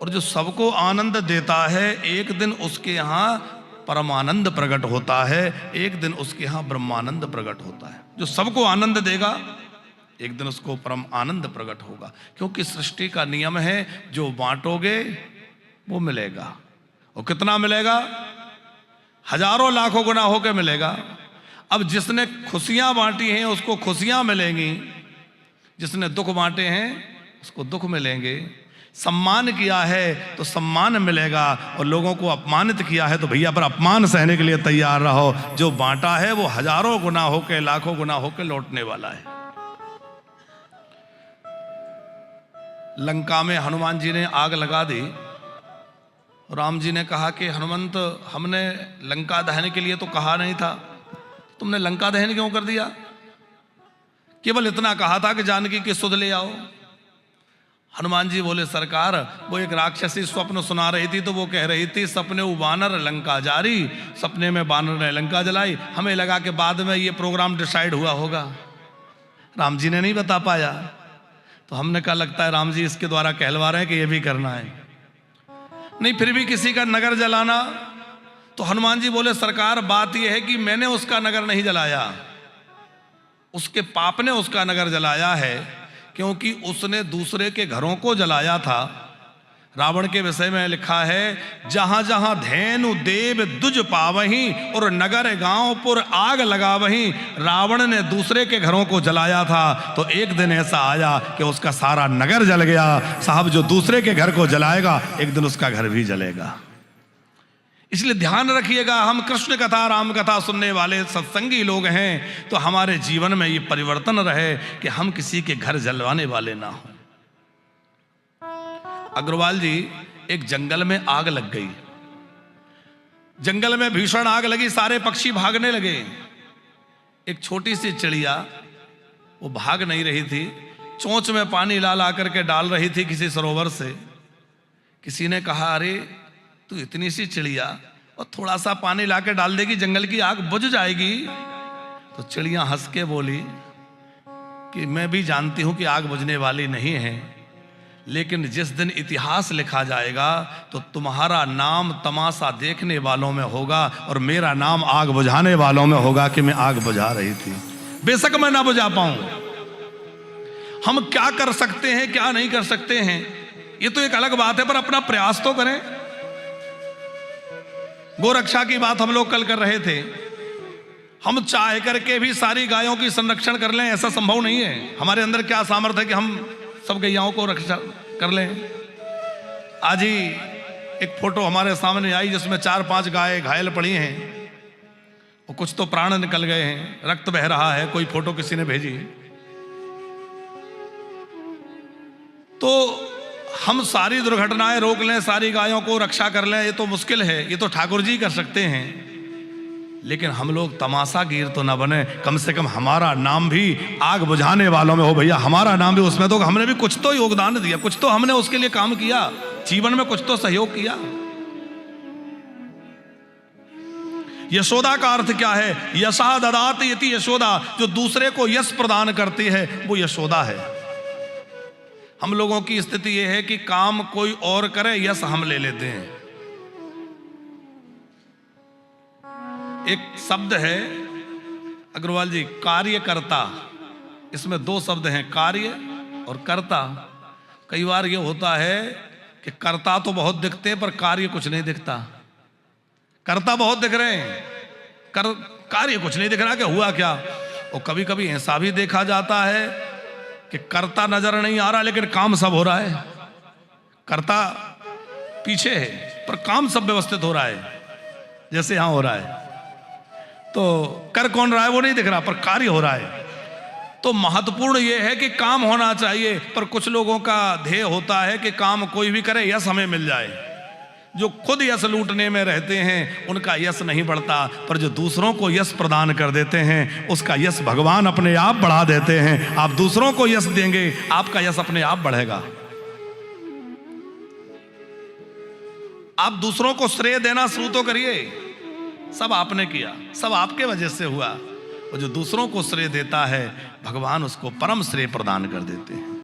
और जो सबको आनंद देता है एक दिन उसके यहाँ परमानंद प्रकट होता है, एक दिन उसके यहाँ ब्रह्मानंद प्रकट होता है। जो सबको आनंद देगा एक दिन उसको परम आनंद प्रकट होगा, क्योंकि सृष्टि का नियम है जो बांटोगे वो मिलेगा। और कितना मिलेगा? हजारों लाखों गुना होकर मिलेगा। अब जिसने खुशियां बांटी हैं उसको खुशियां मिलेंगी, जिसने दुख बांटे हैं उसको दुख मिलेंगे। सम्मान किया है तो सम्मान मिलेगा, और लोगों को अपमानित किया है तो भैया पर अपमान सहने के लिए तैयार रहो। जो बांटा है वो हजारों गुना होकर लाखों गुना होकर लौटने वाला है। लंका में हनुमान जी ने आग लगा दी। राम जी ने कहा कि हनुमंत, हमने लंका दहन के लिए तो कहा नहीं था, तुमने लंका दहन क्यों कर दिया? केवल इतना कहा था कि जानकी की सुध ले आओ। हनुमान जी बोले, सरकार वो एक राक्षसी स्वप्न सुना रही थी तो वो कह रही थी सपने बानर लंका जारी, सपने में बानर ने लंका जलाई। हमें लगा कि बाद में ये प्रोग्राम डिसाइड हुआ होगा, राम जी ने नहीं बता पाया। तो हमने कहा लगता है राम जी इसके द्वारा कहलवा रहे हैं कि ये भी करना है। नहीं, फिर भी किसी का नगर जलाना। तो हनुमान जी बोले, सरकार बात यह है कि मैंने उसका नगर नहीं जलाया, उसके पाप ने उसका नगर जलाया है, क्योंकि उसने दूसरे के घरों को जलाया था। रावण के विषय में लिखा है, जहां जहां धेनु देव दुज पावहीं और नगर गांव पुर आग लगावहीं। रावण ने दूसरे के घरों को जलाया था, तो एक दिन ऐसा आया कि उसका सारा नगर जल गया। साहब, जो दूसरे के घर को जलाएगा एक दिन उसका घर भी जलेगा। इसलिए ध्यान रखिएगा, हम कृष्ण कथा राम कथा सुनने वाले सत्संगी लोग हैं, तो हमारे जीवन में ये परिवर्तन रहे कि हम किसी के घर जलवाने वाले ना हो। अग्रवाल जी, एक जंगल में आग लग गई, जंगल में भीषण आग लगी, सारे पक्षी भागने लगे। एक छोटी सी चिड़िया वो भाग नहीं रही थी, चोंच में पानी ला ला करके डाल रही थी किसी सरोवर से। किसी ने कहा, अरे तू इतनी सी चिड़िया और थोड़ा सा पानी ला के डाल देगी, जंगल की आग बुझ जाएगी। तो चिड़िया हंस के बोली कि मैं भी जानती हूं कि आग बुझने वाली नहीं है, लेकिन जिस दिन इतिहास लिखा जाएगा तो तुम्हारा नाम तमाशा देखने वालों में होगा और मेरा नाम आग बुझाने वालों में होगा कि मैं आग बुझा रही थी। बेशक मैं ना बुझा पाऊं, हम क्या कर सकते हैं क्या नहीं कर सकते हैं ये तो एक अलग बात है, पर अपना प्रयास तो करें। गोरक्षा की बात हम लोग कल कर रहे थे। हम चाह करके भी सारी गायों की संरक्षण कर लें ऐसा संभव नहीं है। हमारे अंदर क्या सामर्थ्य है कि हम सब गैयाओं को रक्षा कर लें। आज ही एक फोटो हमारे सामने आई जिसमें 4-5 गाय घायल पड़ी हैं और कुछ तो प्राण निकल गए हैं, रक्त बह रहा है। कोई फोटो किसी ने भेजी। तो हम सारी दुर्घटनाएं रोक लें, सारी गायों को रक्षा कर लें, ये तो मुश्किल है, ये तो ठाकुर जी कर सकते हैं। लेकिन हम लोग तमाशागीर तो ना बने, कम से कम हमारा नाम भी आग बुझाने वालों में हो। भैया हमारा नाम भी उसमें, तो हमने भी कुछ तो योगदान दिया, कुछ तो हमने उसके लिए काम किया, जीवन में कुछ तो सहयोग किया। यशोदा का अर्थ क्या है? यशा ददात यति यशोदा, जो दूसरे को यश प्रदान करती है वो यशोदा है। हम लोगों की स्थिति यह है कि काम कोई और करे, यश हम ले लेते हैं। एक शब्द है अग्रवाल जी, कार्यकर्ता। इसमें 2 शब्द हैं, कार्य और कर्ता। कई बार ये होता है कि कर्ता तो बहुत दिखते हैं पर कार्य कुछ नहीं दिखता। कर्ता बहुत दिख रहे हैं, कार्य कुछ नहीं दिख रहा कि हुआ क्या। और कभी कभी ऐसा भी देखा जाता है कि कर्ता नजर नहीं आ रहा लेकिन काम सब हो रहा है। कर्ता पीछे है पर काम सब व्यवस्थित हो रहा है, जैसे यहां हो रहा है। तो कर कौन रहा है वो नहीं दिख रहा पर कार्य हो रहा है। तो महत्वपूर्ण ये है कि काम होना चाहिए, पर कुछ लोगों का ध्येय होता है कि काम कोई भी करे, यश हमें मिल जाए। जो खुद यश लूटने में रहते हैं उनका यश नहीं बढ़ता, पर जो दूसरों को यश प्रदान कर देते हैं उसका यश भगवान अपने आप बढ़ा देते हैं। आप दूसरों को यश देंगे, आपका यश अपने आप बढ़ेगा। आप दूसरों को श्रेय देना शुरू तो करिए। सब आपने किया, सब आपके वजह से हुआ। और जो दूसरों को श्रेय देता है भगवान उसको परम श्रेय प्रदान कर देते हैं।